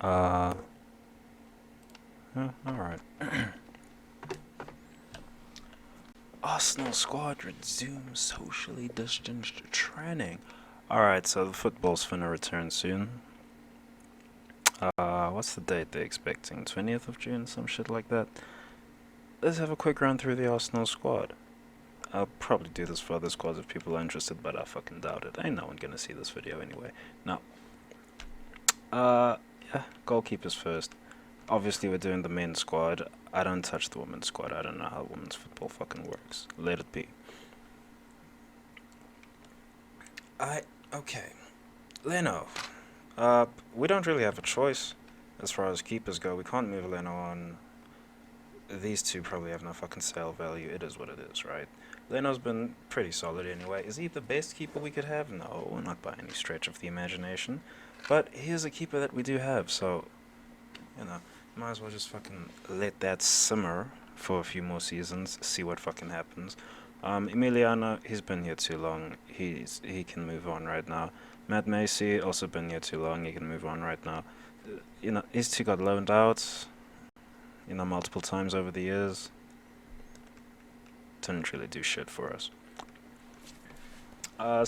Uh, alright. Arsenal squad resumes socially distanced training. Alright, so the football's finna return soon. What's the date they're expecting? 20th of June, some shit like that. Let's have a quick run through the Arsenal squad. I'll probably do this for other squads if people are interested, but I fucking doubt it. Ain't no one gonna see this video anyway. No. Uh, yeah, goalkeepers first. Obviously, we're doing the men's squad. I don't touch the women's squad. I don't know how women's football fucking works. Let it be. Okay. Leno. We don't really have a choice as far as keepers go. We can't move Leno on. These two probably have no fucking sale value. It is what it is, right? Leno's been pretty solid anyway. Is he the best keeper we could have? No, not by any stretch of the imagination. But here's a keeper that we do have, so, you know, might as well just fucking let that simmer for a few more seasons, see what fucking happens. Emiliano, he's been here too long. He can move on right now. Matt Macy, also been here too long. He can move on right now. These two got loaned out, multiple times over the years. Didn't really do shit for us.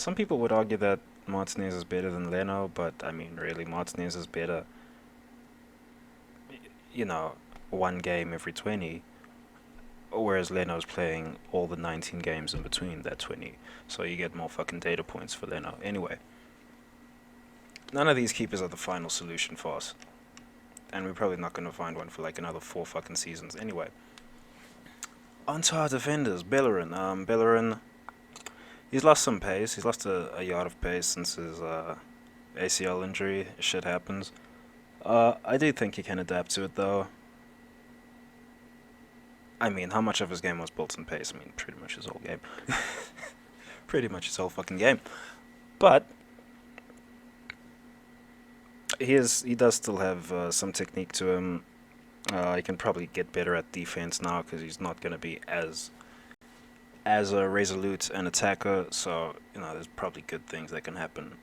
Some people would argue that Martinez is better than Leno, but I mean, really, Martinez is better, you know, one game every 20, whereas Leno's playing all the 19 games in between that 20, so you get more fucking data points for Leno. Anyway, none of these keepers are the final solution for us, and we're probably not going to find one for like another 4 fucking seasons anyway. On to our defenders, Bellerin. Bellerin, he's lost some pace. He's lost a yard of pace since his ACL injury. Shit happens. I do think he can adapt to it, though. I mean, how much of his game was built in pace? I mean, pretty much his whole game. Pretty much his whole fucking game. But he does still have some technique to him. He can probably get better at defense now because he's not going to be as a resolute an attacker. So there's probably good things that can happen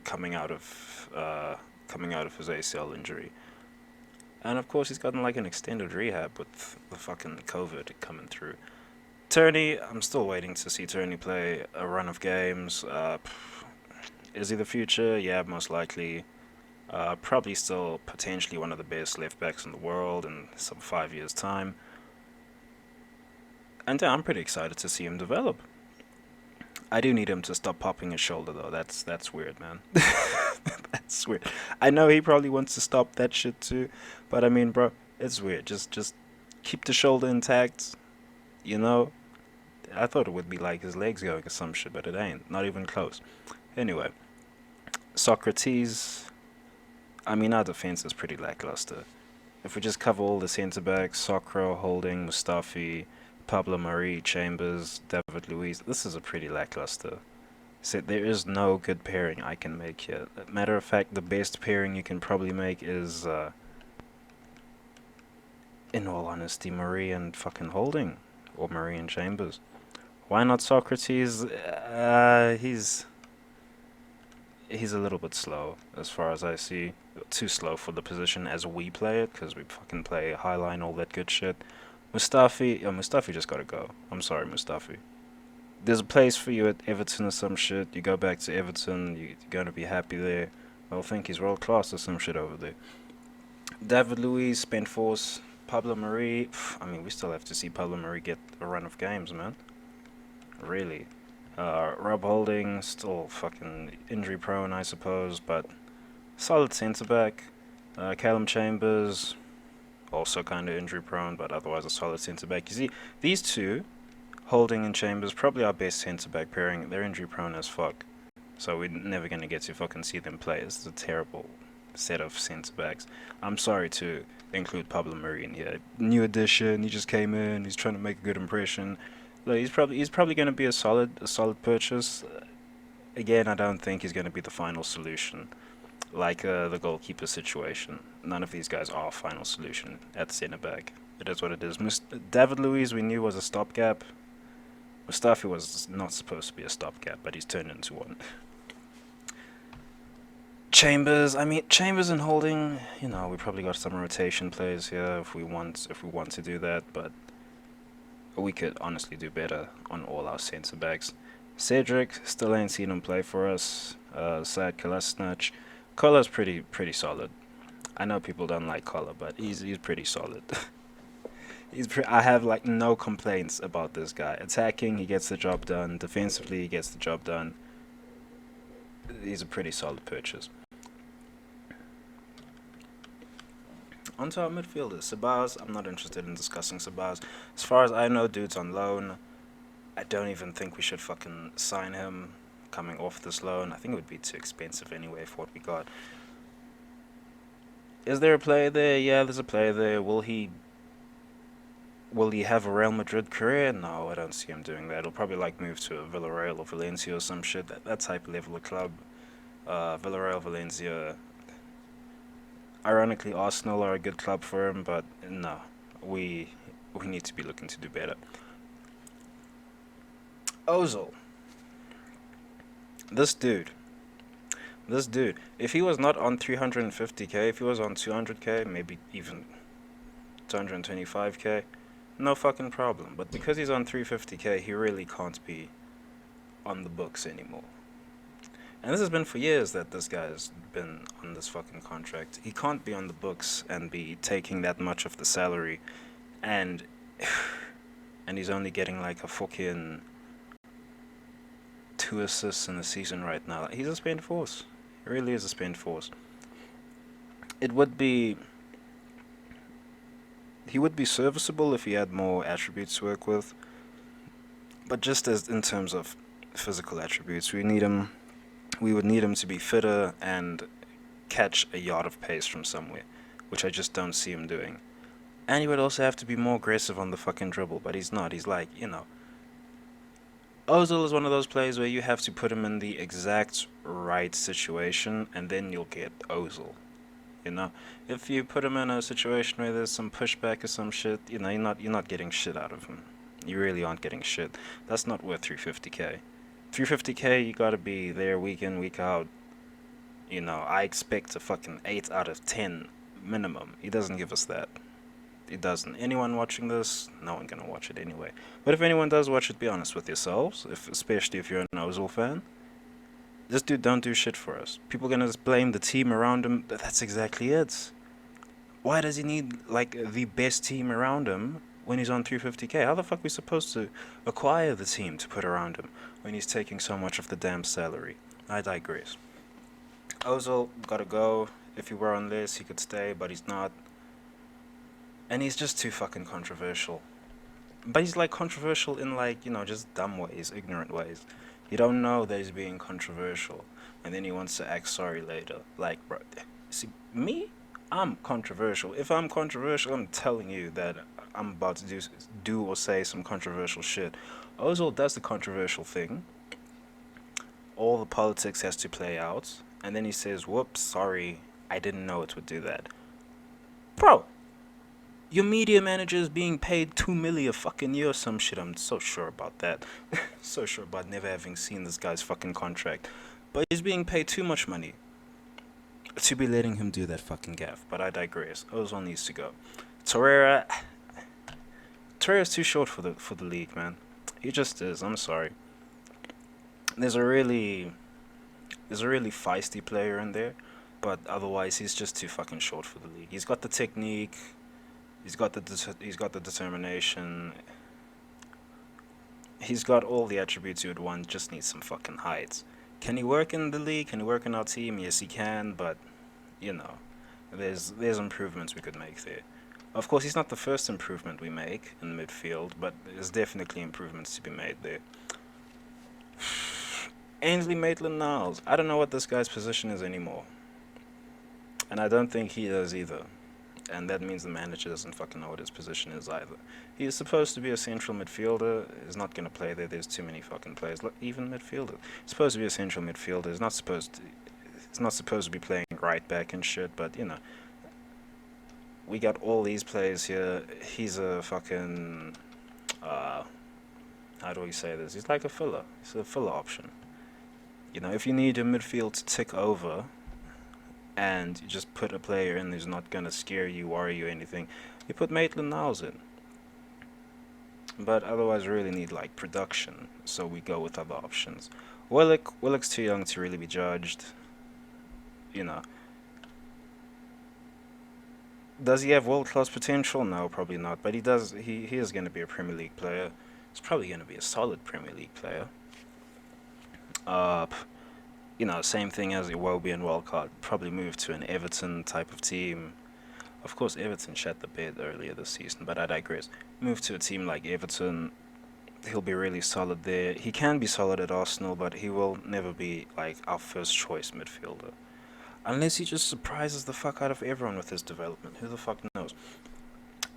coming out of his ACL injury. And of course, he's gotten like an extended rehab with the fucking COVID coming through. Turney, I'm still waiting to see Turney play a run of games. Is he the future? Yeah, most likely. Probably still potentially one of the best left backs in the world in some 5 years' time. And yeah, I'm pretty excited to see him develop. I do need him to stop popping his shoulder though. That's weird, man. That's weird. I know he probably wants to stop that shit too, but I mean, bro, it's weird. Just keep the shoulder intact. You know, I thought it would be like his legs going or some shit, but it ain't. Not even close. Anyway, Socrates. I mean, our defense is pretty lackluster. If we just cover all the centre backs, Sokro, Holding, Mustafi, Pablo Marie, Chambers, David Luiz, this is a pretty lackluster. So there is no good pairing I can make here. Matter of fact, the best pairing you can probably make is, in all honesty, Marie and fucking Holding, or Marie and Chambers. Why not Socrates? He's a little bit slow as far as I see. Too slow for the position as we play it, because we fucking play high line, all that good shit. Mustafi just gotta go. I'm sorry, Mustafi. There's a place for you at Everton or some shit. You go back to Everton, you're gonna be happy there. I think he's world class or some shit over there. David Luiz, Spent Force, Pablo Marie. I mean, we still have to see Pablo Marie get a run of games, man. Really. Rob Holding, still fucking injury prone, I suppose, but solid centre back. Callum Chambers, also kind of injury prone, but otherwise a solid centre back. You see, these two, Holding and Chambers, probably our best centre back pairing. They're injury prone as fuck, so we're never gonna get to fucking see them play. It's a terrible set of centre backs. I'm sorry to include Pablo Marie in here. New addition. He just came in. He's trying to make a good impression. Look, he's probably going to be a solid purchase. Again, I don't think he's going to be the final solution, like the goalkeeper situation. None of these guys are a final solution at centre back. It is what it is. David Luiz we knew was a stopgap. Mustafi was not supposed to be a stopgap, but he's turned into one. Chambers, I mean Chambers and Holding, you know, we probably got some rotation players here if we want to do that, but we could honestly do better on all our centre backs. Cedric, still ain't seen him play for us. Sad Kolasinac. Kola's pretty solid. I know people don't like Kola, but he's pretty solid. I have like no complaints about this guy. Attacking, he gets the job done. Defensively, he gets the job done. He's a pretty solid purchase. Onto our midfielders. Sabaz, I'm not interested in discussing Sabaz. As far as I know, dude's on loan. I don't even think we should fucking sign him coming off this loan. I think it would be too expensive anyway for what we got. Is there a player there? Yeah, there's a player there. Will he have a Real Madrid career? No, I don't see him doing that. He'll probably like move to a Villarreal or Valencia or some shit. That type of level of club. Villarreal, Valencia. Ironically, Arsenal are a good club for him, but no, we need to be looking to do better. Ozil, this dude, if he was not on 350k, if he was on 200k, maybe even 225k, no fucking problem. But because he's on 350k, he really can't be on the books anymore. And this has been for years that this guy's been on this fucking contract. He can't be on the books and be taking that much of the salary, and and he's only getting like a fucking 2 assists in the season right now. He's a spent force. He really is a spent force. It would be he would be serviceable if he had more attributes to work with, but just as in terms of physical attributes, we would need him to be fitter and catch a yard of pace from somewhere, which I just don't see him doing. And he would also have to be more aggressive on the fucking dribble, but he's not. He's like, Ozil is one of those players where you have to put him in the exact right situation, and then you'll get Ozil. If you put him in a situation where there's some pushback or some shit, you're not getting shit out of him. You really aren't getting shit. That's not worth 350k. 350k, you gotta be there week in, week out. I expect a fucking 8 out of 10 minimum. He doesn't give us that. He doesn't. Anyone watching this, no one gonna watch it anyway. But if anyone does watch it, be honest with yourselves, especially if you're an Ozil fan. This dude don't do shit for us. People gonna blame the team around him. That's exactly it. Why does he need like the best team around him when he's on 350k? How the fuck are we supposed to acquire the team to put around him when he's taking so much of the damn salary? I digress. Ozil gotta go. If he were on this, he could stay, but he's not. And he's just too fucking controversial. But he's like controversial in like, just dumb ways, ignorant ways. You don't know that he's being controversial, and then he wants to act sorry later. Like, bro, see, me? I'm controversial. If I'm controversial, I'm telling you that I'm about to do or say some controversial shit. Ozil does the controversial thing. All the politics has to play out, and then he says, "Whoops, sorry, I didn't know it would do that." Bro, your media manager is being paid 2 million a fucking year or some shit. I'm so sure about that. So sure about never having seen this guy's fucking contract. But he's being paid too much money to be letting him do that fucking gaff. But I digress. Ozil needs to go. Torreira's too short for the league, man. He just is. I'm sorry. There's a really feisty player in there, but otherwise he's just too fucking short for the league. He's got the technique. He's got the determination. He's got all the attributes you would want. Just needs some fucking height. Can he work in the league? Can he work in our team? Yes, he can. But there's improvements we could make there. Of course, he's not the first improvement we make in the midfield, but there's definitely improvements to be made there. Ainsley Maitland-Niles. I don't know what this guy's position is anymore, and I don't think he does either. And that means the manager doesn't fucking know what his position is either. He's supposed to be a central midfielder. He's not going to play there. There's too many fucking players. Even midfielder. He's supposed to be a central midfielder. He's not supposed to be playing right back and shit, but, we got all these players here. He's a fucking, how do we say this? He's like a filler. He's a filler option. If you need your midfield to tick over, and you just put a player in who's not gonna scare you, worry you, anything. You put Maitland Niles in, but otherwise, we really need like production, so we go with other options. Willock's too young to really be judged. You know, does he have world class potential? No, probably not. But he does. He is going to be a Premier League player. He's probably going to be a solid Premier League player. Uh, same thing as Iwobi and Walcott. Probably move to an Everton type of team. Of course, Everton shat the bed earlier this season, but I digress. Move to a team like Everton. He'll be really solid there. He can be solid at Arsenal, but he will never be like our first choice midfielder. Unless he just surprises the fuck out of everyone with his development. Who the fuck knows?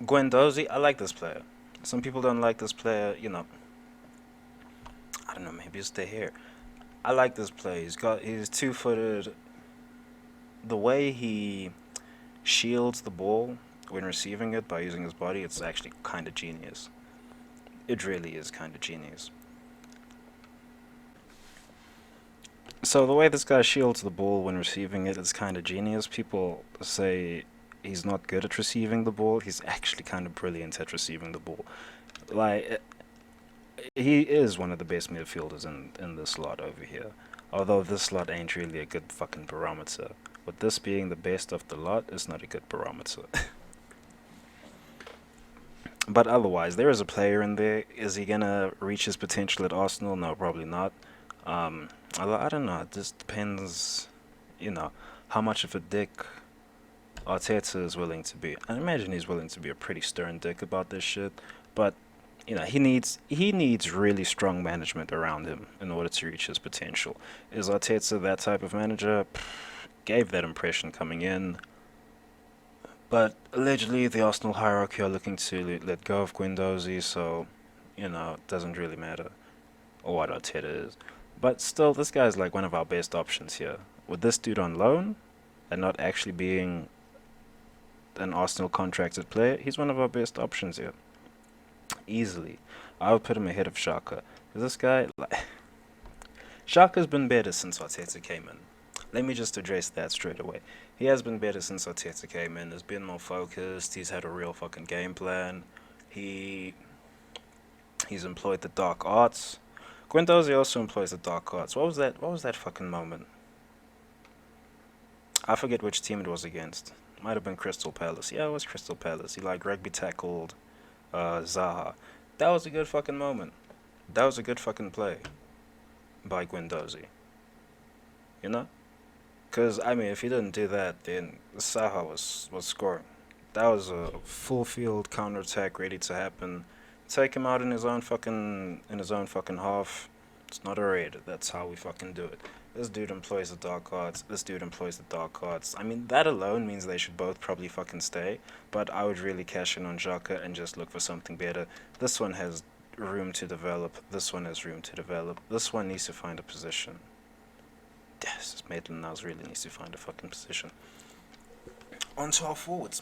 Guendouzi, I like this player. Some people don't like this player, I don't know, maybe it's the hair. I like this player. He's 2-footed. The way he shields the ball when receiving it by using his body, it's actually kind of genius. It really is kind of genius. So the way this guy shields the ball when receiving it is kind of genius. People say he's not good at receiving the ball. He's actually kind of brilliant at receiving the ball. Like, he is one of the best midfielders in this slot over here. Although this slot ain't really a good fucking barometer. With this being the best of the lot, it's not a good barometer. But otherwise, there is a player in there. Is he gonna reach his potential at Arsenal? No, probably not. Although I don't know. It just depends, you know, how much of a dick Arteta is willing to be. I imagine he's willing to be a pretty stern dick about this shit. But he needs really strong management around him in order to reach his potential. Is Arteta that type of manager? Gave that impression coming in. But allegedly, the Arsenal hierarchy are looking to let go of Guendouzi, so it doesn't really matter or what Arteta is. But still, this guy's like one of our best options here. With this dude on loan and not actually being an Arsenal contracted player, he's one of our best options here. Easily. I would put him ahead of Shaka. This guy, like, Shaka's been better since Arteta came in. Let me just address that straight away. He has been better since Arteta came in. He's been more focused. He's had a real fucking game plan. He he's employed the dark arts. Guendouzi also employs the dark arts. What was that? What was that fucking moment? I forget which team it was against. Might have been Crystal Palace. Yeah, it was Crystal Palace. He like rugby tackled Zaha. That was a good fucking moment. That was a good fucking play by Guendouzi. You know? Because, I mean, if he didn't do that, then Zaha was scoring. That was a full field counter attack ready to happen. Take him out in his own fucking half. It's not a raid. That's how we fucking do it. This dude employs the dark arts. This dude employs the dark arts. I mean, that alone means they should both probably fucking stay. But I would really cash in on Xhaka and just look for something better. This one has room to develop. This one has room to develop. This one needs to find a position. Yes, this Maitland Niles really needs to find a fucking position. On to our forwards.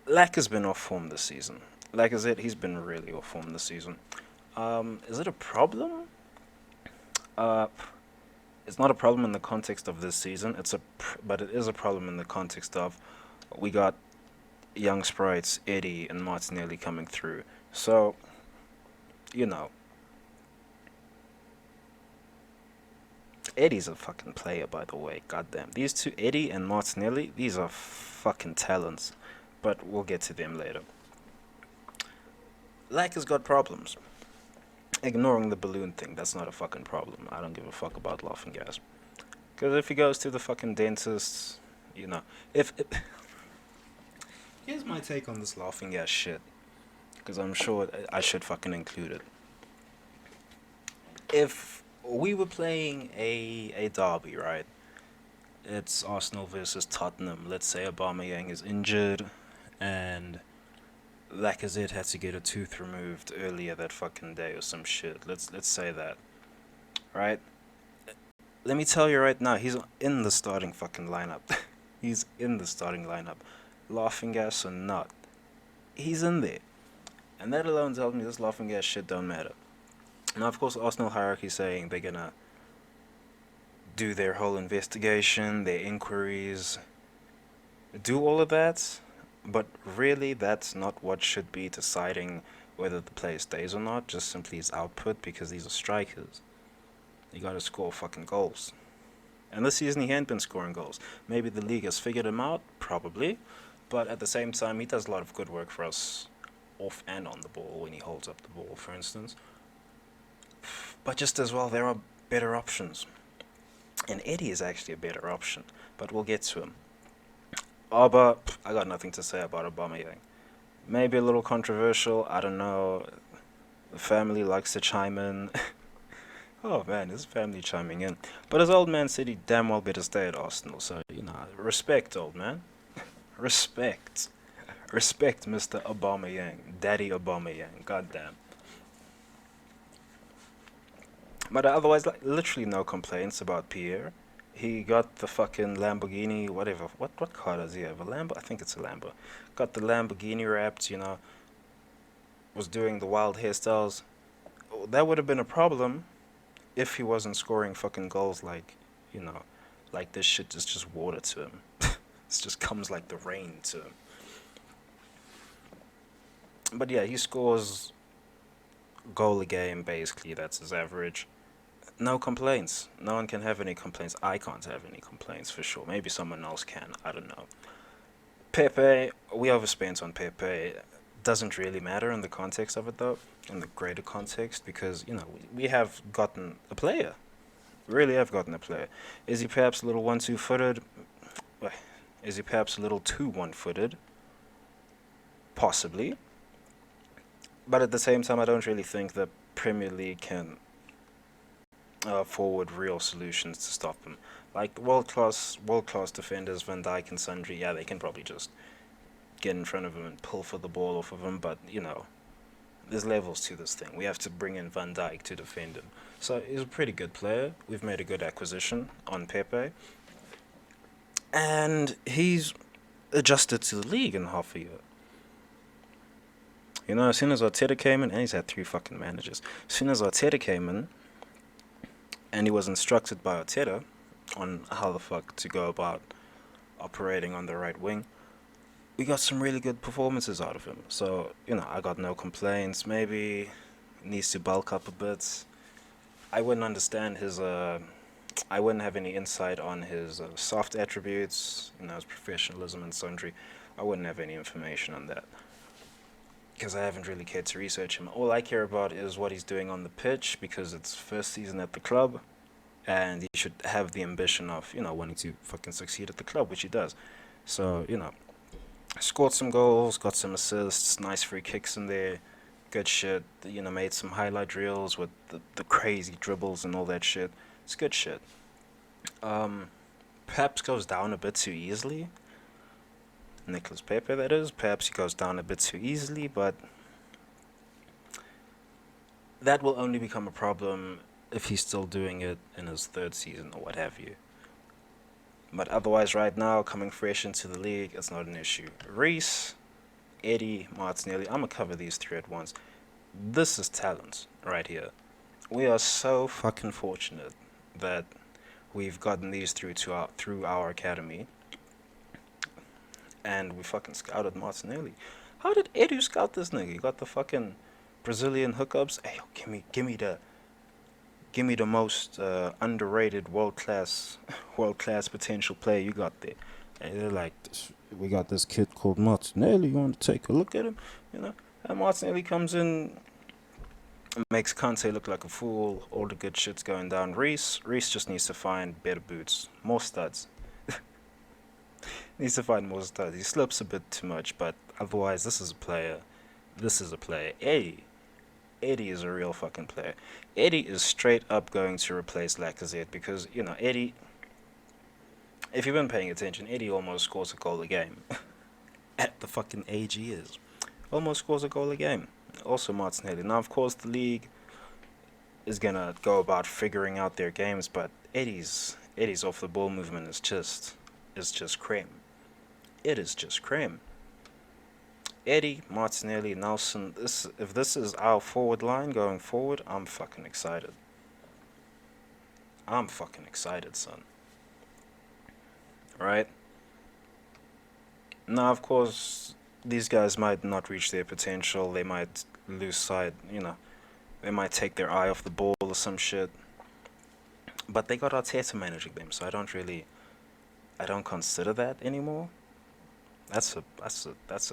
Lack has been off form this season. Like I said, he's been really off form this season. Is it a problem? Uh, it's not a problem in the context of this season. But it is a problem in the context of we got young sprites, Eddie and Martinelli coming through. So, you know, Eddie's a fucking player, by the way. Goddamn, these two, Eddie and Martinelli, these are fucking talents. But we'll get to them later. Lack has got problems. Ignoring the balloon thing, that's not a fucking problem. I don't give a fuck about laughing gas. Because if he goes to the fucking dentist, if here's my take on this laughing gas shit. Because I'm sure I should fucking include it. If we were playing a derby, right? It's Arsenal versus Tottenham. Let's say Aubameyang is injured, and Lacazette had to get a tooth removed earlier that fucking day or some shit. Let's say that, right? Let me tell you right now, he's in the starting fucking lineup. He's in the starting lineup, laughing gas or not. He's in there, and that alone tells me this laughing gas shit don't matter. Now, of course, Arsenal hierarchy saying they're gonna do their whole investigation, their inquiries, do all of that, but really that's not what should be deciding whether the player stays or not, just simply his output, because these are strikers. You gotta score fucking goals. And this season he hadn't been scoring goals. Maybe the league has figured him out, probably, but at the same time he does a lot of good work for us off and on the ball when he holds up the ball, for instance. But just as well, there are better options. And Eddie is actually a better option, but we'll get to him. But I got nothing to say about Aubameyang. Maybe a little controversial, I don't know. The family likes to chime in. Oh man, his family chiming in. But his old man said he damn well better stay at Arsenal, so, respect, old man. Respect. Respect, Mr. Aubameyang. Daddy Aubameyang. Goddamn. But otherwise, like, literally no complaints about Pierre. He got the fucking Lamborghini, whatever. What car does he have? A Lambo? I think it's a Lambo. Got the Lamborghini wrapped, was doing the wild hairstyles. That would have been a problem if he wasn't scoring fucking goals you know, like this shit is just water to him. It just comes like the rain to him. But yeah, he scores goal a game, basically. That's his average. No complaints. No one can have any complaints. I can't have any complaints for sure. Maybe someone else can. I don't know. Pepe, we overspent on Pepe. Doesn't really matter in the context of it though, in the greater context, because we have gotten a player. We really have gotten a player. Is he perhaps a little 1-2 footed? Is he perhaps a little too 1-footed? Possibly. But at the same time, I don't really think the Premier League can forward real solutions to stop him. Like world class defenders, Van Dijk and Sundry, yeah, they can probably just get in front of him and pull for the ball off of him. But there's levels to this thing. We have to bring in Van Dijk to defend him. So he's a pretty good player. We've made a good acquisition on Pepe, and he's adjusted to the league in half a year. As soon as Arteta came in, and he's had 3 fucking managers. As soon as Arteta came in, and he was instructed by Arteta on how the fuck to go about operating on the right wing, we got some really good performances out of him. So, I got no complaints. Maybe he needs to bulk up a bit. I wouldn't understand I wouldn't have any insight on his soft attributes, his professionalism and sundry. I wouldn't have any information on that, because I haven't really cared to research him. All I care about is what he's doing on the pitch, because it's first season at the club, and he should have the ambition of, wanting to fucking succeed at the club, which he does. So, scored some goals, got some assists, nice free kicks in there, good shit. Made some highlight reels with the crazy dribbles and all that shit. It's good shit. Perhaps goes down a bit too easily. Nicolas Pepe, that is. Perhaps he goes down a bit too easily, but that will only become a problem if he's still doing it in his 3rd season or what have you. But otherwise, right now, coming fresh into the league, it's not an issue. Reece, Eddie, Martinelli, I'm going to cover these 3 at once. This is talent right here. We are so fucking fortunate that we've gotten these through our academy. And we fucking scouted Martinelli. How did Edu scout this nigga? You got the fucking Brazilian hookups. Hey, yo, give me the most underrated world class potential player you got there. And they're like, we got this kid called Martinelli. You want to take a look at him? And Martinelli comes in, makes Kante look like a fool. All the good shit's going down. Reece just needs to find better boots, more studs. Needs to find more studs. He slips a bit too much, but otherwise, this is a player. Eddie is a real fucking player. Eddie is straight up going to replace Lacazette, because, Eddie, if you've been paying attention, Eddie almost scores a goal a game. At the fucking age he is. Almost scores a goal a game. Also Martinelli. Now, of course, the league is going to go about figuring out their games, but Eddie's off the ball movement is just cream. It is just cream. Eddie, Martinelli, Nelson, if this is our forward line going forward, I'm fucking excited. I'm fucking excited, son. Right? Now, of course, these guys might not reach their potential. They might lose sight, They might take their eye off the ball or some shit. But they got Arteta managing them, so I don't consider that anymore. That's a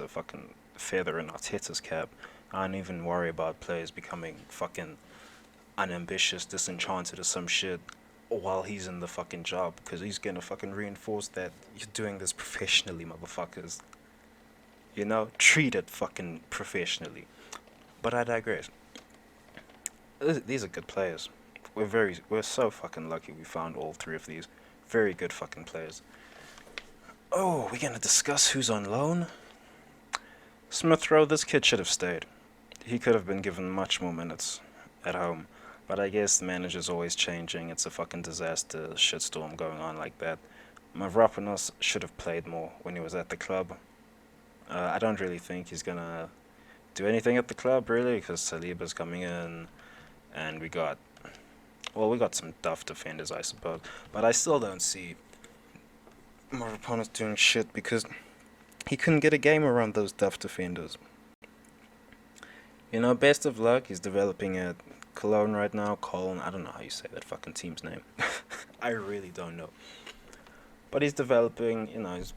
fucking feather in Arteta's cap. I don't even worry about players becoming fucking unambitious, disenchanted or some shit while he's in the fucking job, because he's gonna fucking reinforce that you're doing this professionally, motherfuckers. Treat it fucking professionally. But I digress. These are good players. We're so fucking lucky we found all three of these. Very good fucking players. Oh, we're gonna discuss who's on loan. Smith Rowe, this kid should have stayed. He could have been given much more minutes at home. But I guess the manager's always changing. It's a fucking disaster shitstorm going on like that. Mavropanos should have played more when he was at the club. I don't really think he's gonna do anything at the club, really, because Saliba's coming in, and we got some tough defenders, I suppose. But I still don't see Mavropanos doing shit because he couldn't get a game around those tough defenders. Best of luck. He's developing at Cologne right now. Cologne, I don't know how you say that fucking team's name. I really don't know. But he's developing, he's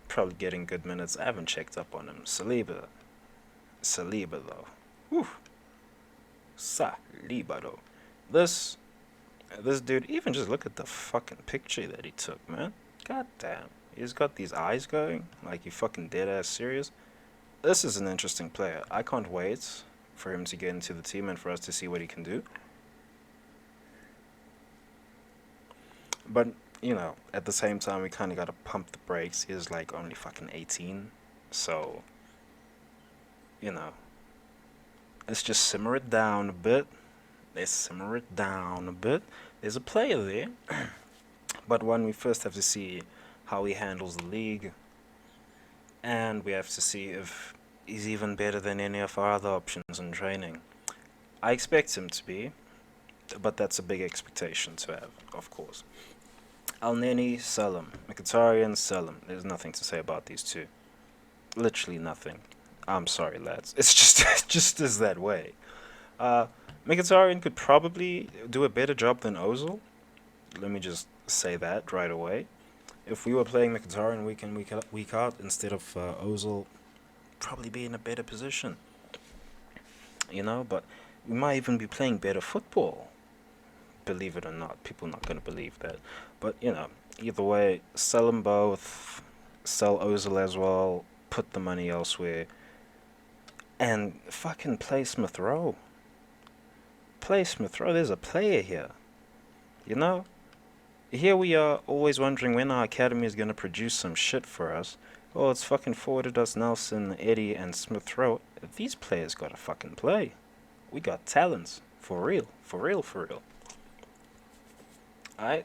probably getting good minutes. I haven't checked up on him. Saliba though. Whew. Saliba though. This dude, even just look at the fucking picture that he took, man. God damn. He's got these eyes going, like you fucking dead ass serious. This is an interesting player. I can't wait for him to get into the team and for us to see what he can do. But, at the same time, we kind of got to pump the brakes. He's like only fucking 18. So, let's just simmer it down a bit. There's a player there. But one, we first have to see how he handles the league. And we have to see if he's even better than any of our other options in training. I expect him to be, but that's a big expectation to have, of course. Elneny, sell him. Mkhitaryan, sell him. There's nothing to say about these two. Literally nothing. I'm sorry, lads. It's just it just is that way. Mkhitaryan could probably do a better job than Ozil. Let me just say that right away. If we were playing Mkhitaryan week out instead of Ozil, probably be in a better position. But we might even be playing better football. Believe it or not, people are not going to believe that. But, either way, sell them both, sell Ozil as well, put the money elsewhere, and fucking play Smith Rowe. Play Smith Rowe, there's a player here. Here we are, always wondering when our academy is going to produce some shit for us. Oh, it's fucking forwarded us Nelson, Eddie, and Smith Rowe. These players gotta fucking play. We got talents. For real. For real, for real. Alright.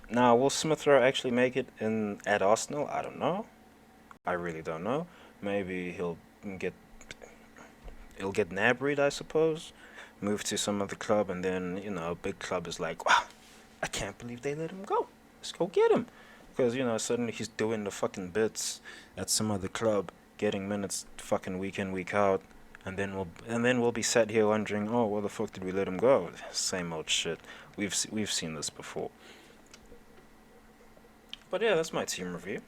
Now, will Smith Rowe actually make it at Arsenal? I don't know. I really don't know. Maybe he'll get nabbed, I suppose. Move to some other club, and then, a big club is like, wow, I can't believe they let him go. Let's go get him. Because, suddenly he's doing the fucking bits at some other club, getting minutes fucking week in, week out, and then we'll be sat here wondering, oh, why the fuck did we let him go? Same old shit. We've seen this before. But yeah, that's my team review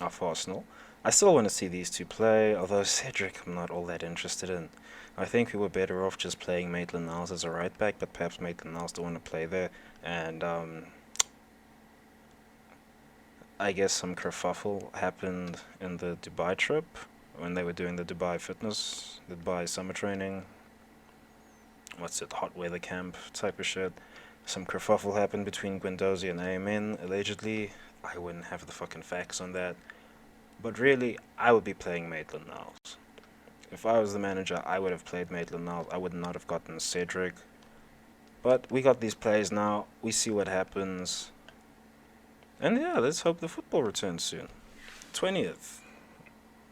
of Arsenal. I still want to see these two play, although Cedric I'm not all that interested in. I think we were better off just playing Maitland-Niles as a right back, but perhaps Maitland-Niles don't want to play there, and I guess some kerfuffle happened in the Dubai trip when they were doing the Dubai summer training. What's it, hot weather camp type of shit. Some kerfuffle happened between Guendouzi and Amin, allegedly. I wouldn't have the fucking facts on that. But really, I would be playing Maitland-Niles. If I was the manager, I would have played Maitland-Niles. I would not have gotten Cedric. But we got these players now. We see what happens. And yeah, let's hope the football returns soon. 20th.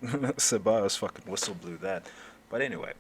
Ceballos fucking whistle blew that. But anyway.